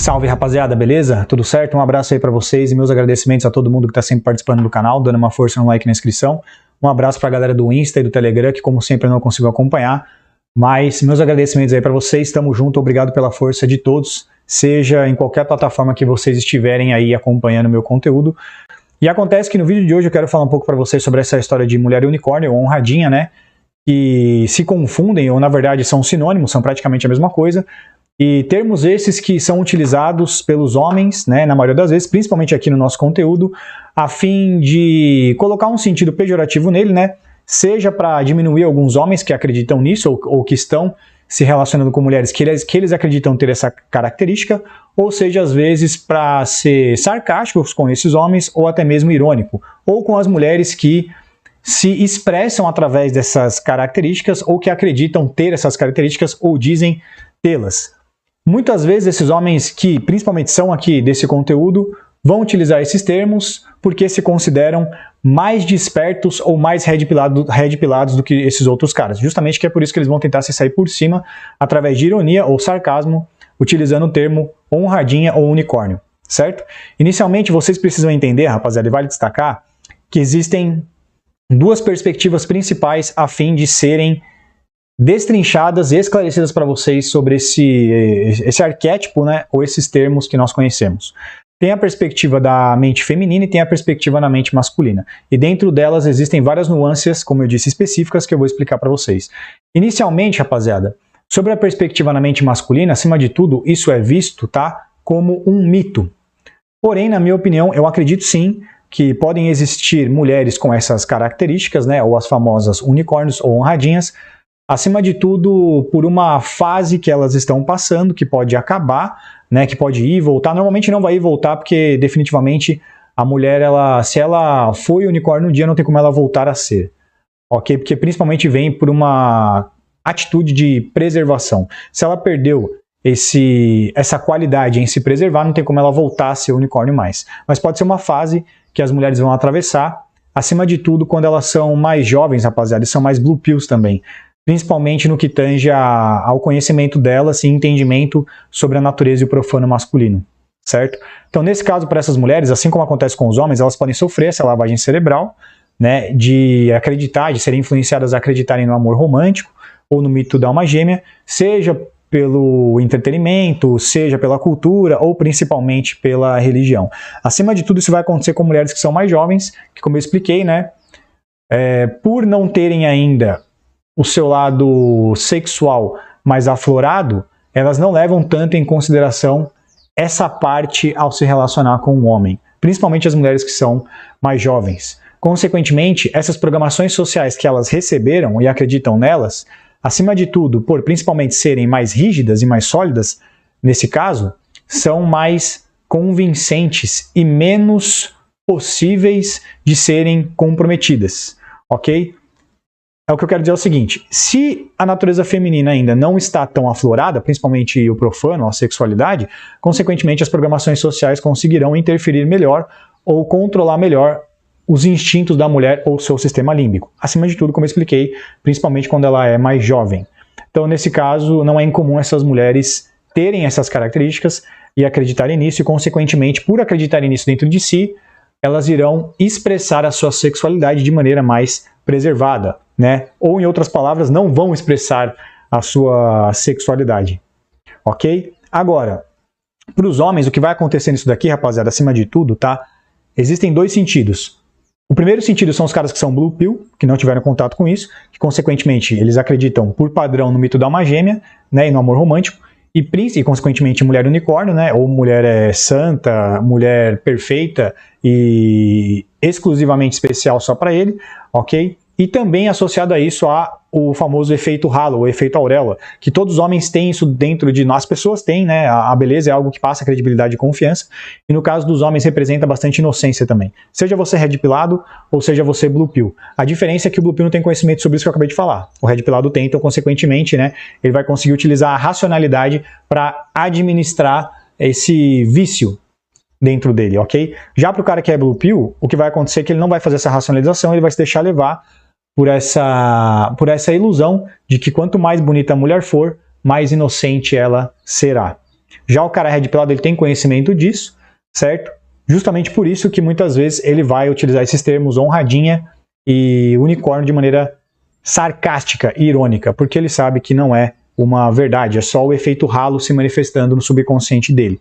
Salve rapaziada, beleza? Tudo certo? Um abraço aí pra vocês e meus agradecimentos a todo mundo que tá sempre participando do canal, dando uma força no like e na inscrição. Um abraço pra galera do Insta e do Telegram, que como sempre eu não consigo acompanhar. Mas meus agradecimentos aí pra vocês, tamo junto, obrigado pela força de todos, seja em qualquer plataforma que vocês estiverem aí acompanhando o meu conteúdo. E acontece que no vídeo de hoje eu quero falar um pouco pra vocês sobre essa história de mulher unicórnio, ou honradinha, né? Que se confundem, ou na verdade são sinônimos, são praticamente a mesma coisa. E termos esses que são utilizados pelos homens, né, na maioria das vezes, principalmente aqui no nosso conteúdo, a fim de colocar um sentido pejorativo nele, né, seja para diminuir alguns homens que acreditam nisso ou que estão se relacionando com mulheres que eles acreditam ter essa característica, ou seja, às vezes para ser sarcásticos com esses homens ou até mesmo irônico, ou com as mulheres que se expressam através dessas características ou que acreditam ter essas características ou dizem tê-las. Muitas vezes esses homens que principalmente são aqui desse conteúdo vão utilizar esses termos porque se consideram mais despertos ou mais red pilados do que esses outros caras. Justamente que é por isso que eles vão tentar se sair por cima através de ironia ou sarcasmo, utilizando o termo honradinha ou unicórnio, certo? Inicialmente vocês precisam entender, rapaziada, e vale destacar, que existem duas perspectivas principais a fim de serem destrinchadas e esclarecidas para vocês sobre esse arquétipo, né, ou esses termos que nós conhecemos. Tem a perspectiva da mente feminina e tem a perspectiva da mente masculina. E dentro delas existem várias nuances, como eu disse, específicas que eu vou explicar para vocês. Inicialmente, rapaziada, sobre a perspectiva na mente masculina, acima de tudo, isso é visto, tá, como um mito. Porém, na minha opinião, eu acredito sim que podem existir mulheres com essas características, né, ou as famosas unicórnios ou honradinhas, acima de tudo, por uma fase que elas estão passando, que pode acabar, né, que pode ir e voltar. Normalmente não vai ir e voltar, porque definitivamente a mulher, se ela foi unicórnio um dia, não tem como ela voltar a ser. Ok? Porque principalmente vem por uma atitude de preservação. Se ela perdeu essa qualidade em se preservar, não tem como ela voltar a ser unicórnio mais. Mas pode ser uma fase que as mulheres vão atravessar, acima de tudo, quando elas são mais jovens, rapaziada, e são mais blue pills também. Principalmente no que tange ao conhecimento delas e entendimento sobre a natureza e o profano masculino, certo? Então, nesse caso, para essas mulheres, assim como acontece com os homens, elas podem sofrer essa lavagem cerebral, né, de serem influenciadas a acreditarem no amor romântico ou no mito da alma gêmea, seja pelo entretenimento, seja pela cultura ou principalmente pela religião. Acima de tudo, isso vai acontecer com mulheres que são mais jovens, que, como eu expliquei, né, por não terem ainda o seu lado sexual mais aflorado, elas não levam tanto em consideração essa parte ao se relacionar com o homem, principalmente as mulheres que são mais jovens. Consequentemente, essas programações sociais que elas receberam e acreditam nelas, acima de tudo, por principalmente serem mais rígidas e mais sólidas, nesse caso, são mais convincentes e menos possíveis de serem comprometidas, ok? O que eu quero dizer é o seguinte, se a natureza feminina ainda não está tão aflorada, principalmente o profano, a sexualidade, consequentemente as programações sociais conseguirão interferir melhor ou controlar melhor os instintos da mulher ou seu sistema límbico. Acima de tudo, como eu expliquei, principalmente quando ela é mais jovem. Então, nesse caso, não é incomum essas mulheres terem essas características e acreditarem nisso, e consequentemente, por acreditarem nisso dentro de si, elas irão expressar a sua sexualidade de maneira mais preservada, né? Ou, em outras palavras, não vão expressar a sua sexualidade, ok? Agora, para os homens, o que vai acontecer nisso daqui, rapaziada, acima de tudo, tá? Existem dois sentidos. O primeiro sentido são os caras que são blue pill, que não tiveram contato com isso, que, consequentemente, eles acreditam, por padrão, no mito da alma gêmea, né, e no amor romântico, e consequentemente, mulher unicórnio, né, ou mulher santa, mulher perfeita e exclusivamente especial só para ele, ok? E também associado a isso o famoso efeito halo, o efeito auréola, que todos os homens têm isso dentro de nós, as pessoas têm, né? A beleza é algo que passa credibilidade e confiança, e no caso dos homens representa bastante inocência também. Seja você red pilado ou seja você blue pill. A diferença é que o blue pill não tem conhecimento sobre isso que eu acabei de falar. O red pilado tem, então consequentemente, né, ele vai conseguir utilizar a racionalidade para administrar esse vício dentro dele, ok? Já para o cara que é blue pill, o que vai acontecer é que ele não vai fazer essa racionalização, ele vai se deixar levar por essa ilusão de que quanto mais bonita a mulher for, mais inocente ela será. Já o cara red pilado, ele tem conhecimento disso, certo? Justamente por isso que muitas vezes ele vai utilizar esses termos honradinha e unicórnio de maneira sarcástica e irônica, porque ele sabe que não é uma verdade, é só o efeito halo se manifestando no subconsciente dele.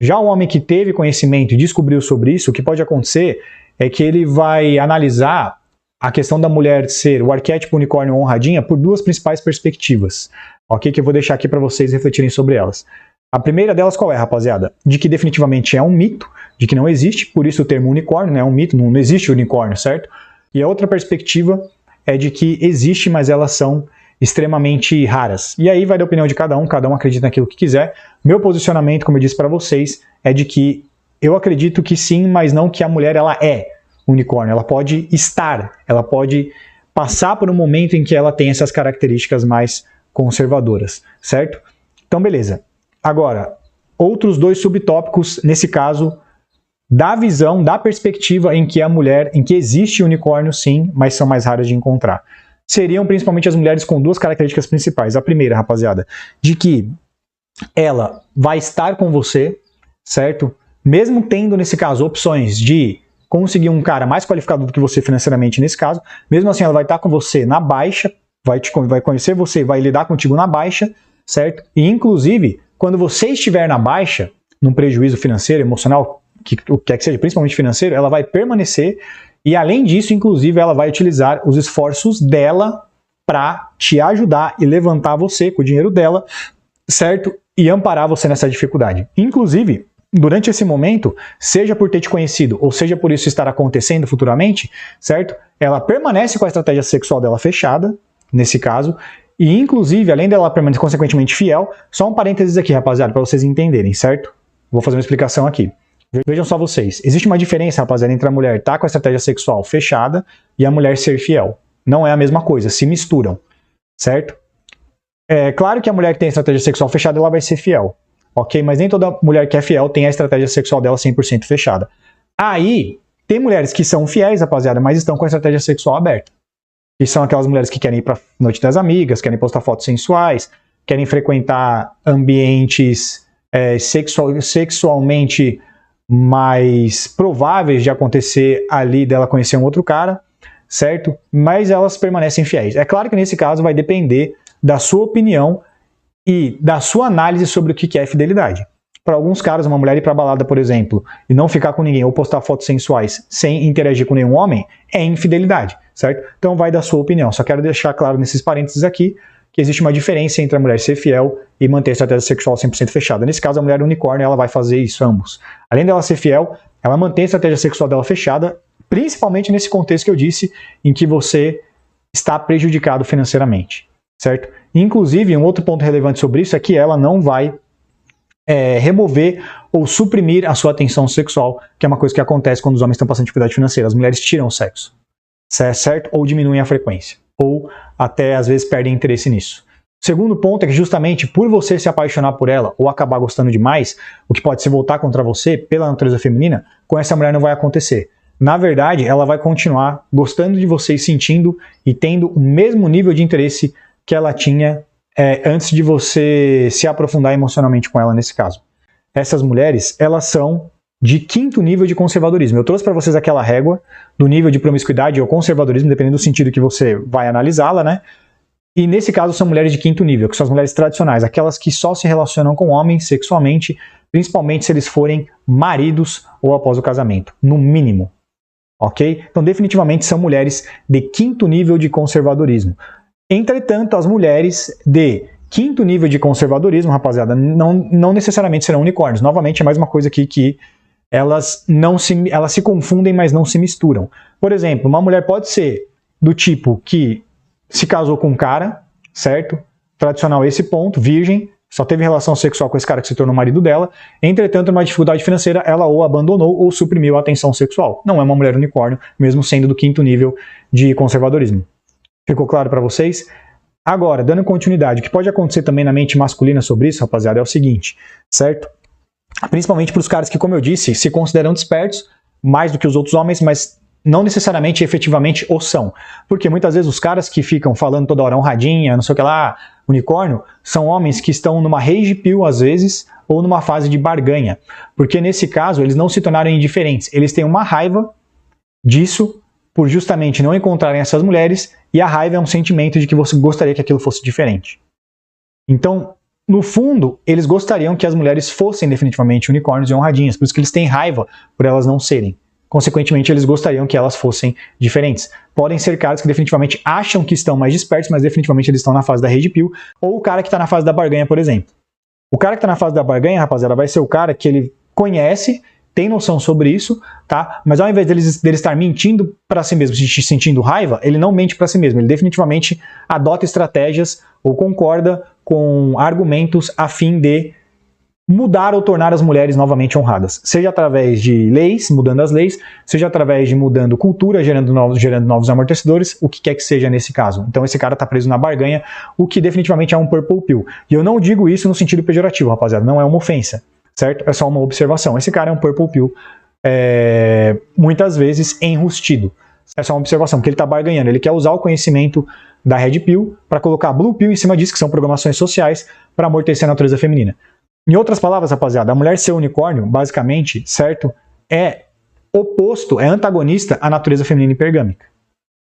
Já o homem que teve conhecimento e descobriu sobre isso, o que pode acontecer é que ele vai analisar a questão da mulher ser o arquétipo unicórnio honradinha por duas principais perspectivas, ok? Que eu vou deixar aqui para vocês refletirem sobre elas. A primeira delas qual é, rapaziada? De que definitivamente é um mito, de que não existe, por isso o termo unicórnio, né? É um mito, não existe unicórnio, certo? E a outra perspectiva é de que existe, mas elas são extremamente raras. E aí vai da opinião de cada um acredita naquilo que quiser. Meu posicionamento, como eu disse para vocês, é de que eu acredito que sim, mas não que a mulher ela é unicórnio. Ela pode estar, ela pode passar por um momento em que ela tem essas características mais conservadoras, certo? Então, beleza. Agora, outros dois subtópicos, nesse caso, da visão, da perspectiva em que a mulher, em que existe unicórnio sim, mas são mais raras de encontrar. Seriam principalmente as mulheres com duas características principais. A primeira, rapaziada, de que ela vai estar com você, certo? Mesmo tendo, nesse caso, opções de conseguir um cara mais qualificado do que você financeiramente nesse caso, mesmo assim ela vai estar com você na baixa, vai conhecer você, vai lidar contigo na baixa, certo? E inclusive, quando você estiver na baixa, num prejuízo financeiro, emocional, o que quer que seja, principalmente financeiro, ela vai permanecer e além disso, inclusive, ela vai utilizar os esforços dela para te ajudar e levantar você com o dinheiro dela, certo? E amparar você nessa dificuldade. Inclusive, durante esse momento, seja por ter te conhecido ou seja por isso estar acontecendo futuramente, certo? Ela permanece com a estratégia sexual dela fechada, nesse caso, e inclusive, além dela permanecer consequentemente fiel, só um parênteses aqui, rapaziada, para vocês entenderem, certo? Vou fazer uma explicação aqui. Vejam só vocês, existe uma diferença, rapaziada, entre a mulher estar com a estratégia sexual fechada e a mulher ser fiel. Não é a mesma coisa, se misturam, certo? É claro que a mulher que tem a estratégia sexual fechada, ela vai ser fiel, ok? Mas nem toda mulher que é fiel tem a estratégia sexual dela 100% fechada. Aí, tem mulheres que são fiéis, rapaziada, mas estão com a estratégia sexual aberta. Que são aquelas mulheres que querem ir pra noite das amigas, querem postar fotos sensuais, querem frequentar ambientes sexualmente mais prováveis de acontecer ali dela conhecer um outro cara, certo? Mas elas permanecem fiéis. É claro que nesse caso vai depender da sua opinião e da sua análise sobre o que é fidelidade. Para alguns caras, uma mulher ir pra balada, por exemplo, e não ficar com ninguém ou postar fotos sensuais sem interagir com nenhum homem, é infidelidade, certo? Então vai da sua opinião. Só quero deixar claro nesses parênteses aqui que existe uma diferença entre a mulher ser fiel e manter a estratégia sexual 100% fechada. Nesse caso, a mulher unicórnio, ela vai fazer isso, ambos. Além dela ser fiel, ela mantém a estratégia sexual dela fechada, principalmente nesse contexto que eu disse, em que você está prejudicado financeiramente, certo? Inclusive, um outro ponto relevante sobre isso é que ela não vai remover ou suprimir a sua atenção sexual, que é uma coisa que acontece quando os homens estão passando dificuldade financeira. As mulheres tiram o sexo, certo? Ou diminuem a frequência, ou até às vezes perdem interesse nisso. O segundo ponto é que justamente por você se apaixonar por ela ou acabar gostando demais, o que pode se voltar contra você pela natureza feminina, com essa mulher não vai acontecer. Na verdade, ela vai continuar gostando de você e sentindo e tendo o mesmo nível de interesse que ela tinha antes de você se aprofundar emocionalmente com ela nesse caso. Essas mulheres, elas são de 5º nível de conservadorismo. Eu trouxe para vocês aquela régua do nível de promiscuidade ou conservadorismo, dependendo do sentido que você vai analisá-la, né? E nesse caso são mulheres de 5º nível, que são as mulheres tradicionais, aquelas que só se relacionam com homens sexualmente, principalmente se eles forem maridos ou após o casamento, no mínimo. Ok? Então definitivamente são mulheres de 5º nível de conservadorismo. Entretanto, as mulheres de 5º nível de conservadorismo, rapaziada, não necessariamente serão unicórnios. Novamente, é mais uma coisa aqui que elas se confundem, mas não se misturam. Por exemplo, uma mulher pode ser do tipo que se casou com um cara, certo? Tradicional esse ponto, virgem, só teve relação sexual com esse cara que se tornou marido dela. Entretanto, numa dificuldade financeira, ela ou abandonou ou suprimiu a atenção sexual. Não é uma mulher unicórnio, mesmo sendo do 5º nível de conservadorismo. Ficou claro para vocês? Agora, dando continuidade, o que pode acontecer também na mente masculina sobre isso, rapaziada, é o seguinte, certo? Principalmente para os caras que, como eu disse, se consideram despertos, mais do que os outros homens, mas não necessariamente efetivamente o são. Porque muitas vezes os caras que ficam falando toda hora honradinha, não sei o que lá, unicórnio são homens que estão numa rage pill, às vezes, ou numa fase de barganha. Porque nesse caso, eles não se tornaram indiferentes. Eles têm uma raiva disso, por justamente não encontrarem essas mulheres, e a raiva é um sentimento de que você gostaria que aquilo fosse diferente. Então, no fundo, eles gostariam que as mulheres fossem definitivamente unicórnios e honradinhas, por isso que eles têm raiva por elas não serem. Consequentemente, eles gostariam que elas fossem diferentes. Podem ser caras que definitivamente acham que estão mais despertos, mas definitivamente eles estão na fase da Red Pill, ou o cara que está na fase da barganha, por exemplo. O cara que está na fase da barganha, rapaziada, vai ser o cara que ele conhece, tem noção sobre isso, tá? Mas ao invés dele estar mentindo para si mesmo, sentindo raiva, ele não mente para si mesmo. Ele definitivamente adota estratégias ou concorda com argumentos a fim de mudar ou tornar as mulheres novamente honradas. Seja através de leis, mudando as leis, seja através de mudando cultura, gerando novos amortecedores, o que quer que seja nesse caso. Então esse cara está preso na barganha, o que definitivamente é um purple pill. E eu não digo isso no sentido pejorativo, rapaziada, não é uma ofensa, certo? É só uma observação. Esse cara é um purple pill, muitas vezes enrustido. É só uma observação, porque ele está barganhando, ele quer usar o conhecimento da Red Pill para colocar Blue Pill em cima disso, que são programações sociais, para amortecer a natureza feminina. Em outras palavras, rapaziada, a mulher ser unicórnio, basicamente, certo, é oposto, é antagonista à natureza feminina hipergâmica.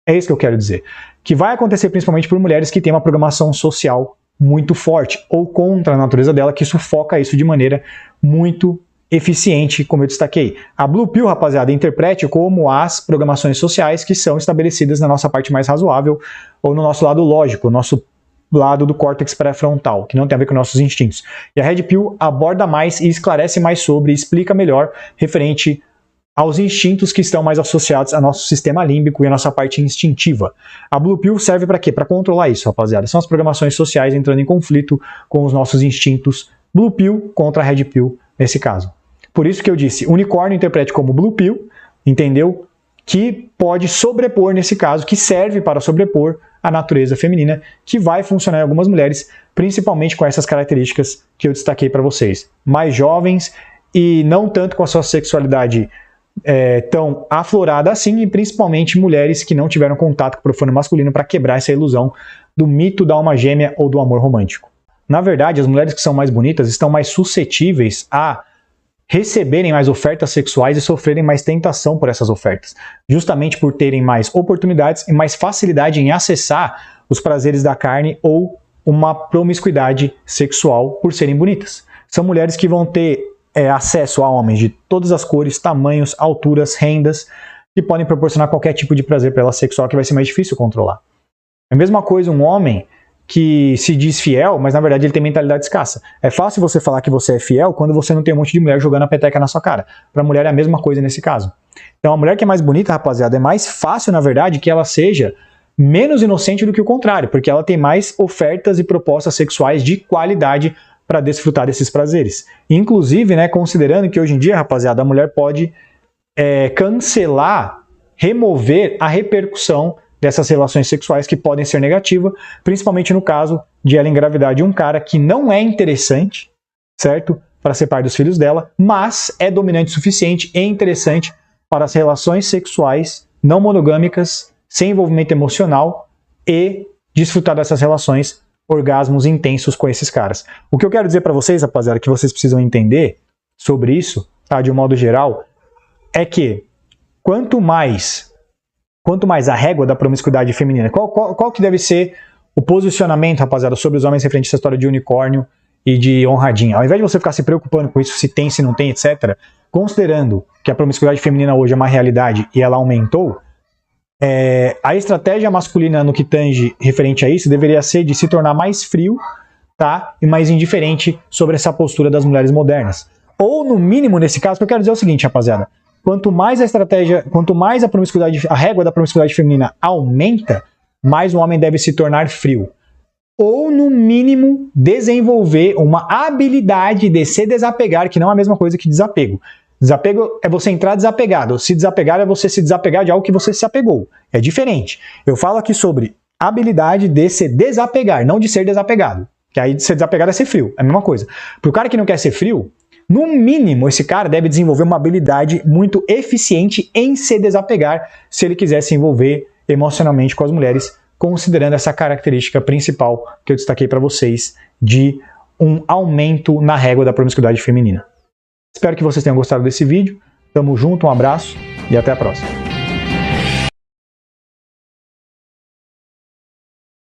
É isso que eu quero dizer. Que vai acontecer principalmente por mulheres que têm uma programação social muito forte, ou contra a natureza dela, que sufoca isso de maneira muito eficiente, como eu destaquei. A Blue Pill, rapaziada, interprete como as programações sociais que são estabelecidas na nossa parte mais razoável, ou no nosso lado lógico, o nosso lado do córtex pré-frontal, que não tem a ver com nossos instintos. E a Red Pill aborda mais e esclarece mais sobre, explica melhor, referente aos instintos que estão mais associados ao nosso sistema límbico e à nossa parte instintiva. A Blue Pill serve para quê? Para controlar isso, rapaziada. São as programações sociais entrando em conflito com os nossos instintos. Blue Pill contra a Red Pill, nesse caso. Por isso que eu disse, unicórnio interprete como Blue Pill, entendeu? Que pode sobrepor, nesse caso, que serve para sobrepor a natureza feminina, que vai funcionar em algumas mulheres, principalmente com essas características que eu destaquei para vocês. Mais jovens e não tanto com a sua sexualidade tão aflorada assim, e principalmente mulheres que não tiveram contato com o profano masculino para quebrar essa ilusão do mito da alma gêmea ou do amor romântico. Na verdade, as mulheres que são mais bonitas estão mais suscetíveis a receberem mais ofertas sexuais e sofrerem mais tentação por essas ofertas, justamente por terem mais oportunidades e mais facilidade em acessar os prazeres da carne ou uma promiscuidade sexual por serem bonitas. São mulheres que vão ter acesso a homens de todas as cores, tamanhos, alturas, rendas, que podem proporcionar qualquer tipo de prazer para ela sexual que vai ser mais difícil controlar. É a mesma coisa um homem que se diz fiel, mas na verdade ele tem mentalidade escassa. É fácil você falar que você é fiel quando você não tem um monte de mulher jogando a peteca na sua cara. Para a mulher é a mesma coisa nesse caso. Então a mulher que é mais bonita, rapaziada, é mais fácil, na verdade, que ela seja menos inocente do que o contrário, porque ela tem mais ofertas e propostas sexuais de qualidade para desfrutar desses prazeres. Inclusive, né, considerando que hoje em dia, rapaziada, a mulher pode cancelar, remover a repercussão dessas relações sexuais que podem ser negativas, principalmente no caso de ela engravidar de um cara que não é interessante, certo? Para ser pai dos filhos dela, mas é dominante o suficiente e interessante para as relações sexuais não monogâmicas, sem envolvimento emocional e desfrutar dessas relações, orgasmos intensos com esses caras. O que eu quero dizer para vocês, rapaziada, que vocês precisam entender sobre isso, tá? De um modo geral, é que quanto mais a régua da promiscuidade feminina, qual que deve ser o posicionamento, rapaziada, sobre os homens referente a essa história de unicórnio e de honradinha? Ao invés de você ficar se preocupando com isso, se tem, se não tem, etc., considerando que a promiscuidade feminina hoje é uma realidade e ela aumentou, a estratégia masculina no que tange referente a isso deveria ser de se tornar mais frio, tá? E mais indiferente sobre essa postura das mulheres modernas. Ou, no mínimo, nesse caso, que eu quero dizer é o seguinte, rapaziada, quanto mais a promiscuidade, a régua da promiscuidade feminina aumenta, mais o homem deve se tornar frio. Ou, no mínimo, desenvolver uma habilidade de se desapegar, que não é a mesma coisa que desapego. Desapego é você entrar desapegado. Se desapegar é você se desapegar de algo que você se apegou. É diferente. Eu falo aqui sobre habilidade de se desapegar, não de ser desapegado. Que aí de ser desapegado é ser frio. É a mesma coisa. Para o cara que não quer ser frio, no mínimo, esse cara deve desenvolver uma habilidade muito eficiente em se desapegar se ele quiser se envolver emocionalmente com as mulheres considerando essa característica principal que eu destaquei para vocês de um aumento na régua da promiscuidade feminina. Espero que vocês tenham gostado desse vídeo. Tamo junto, um abraço e até a próxima.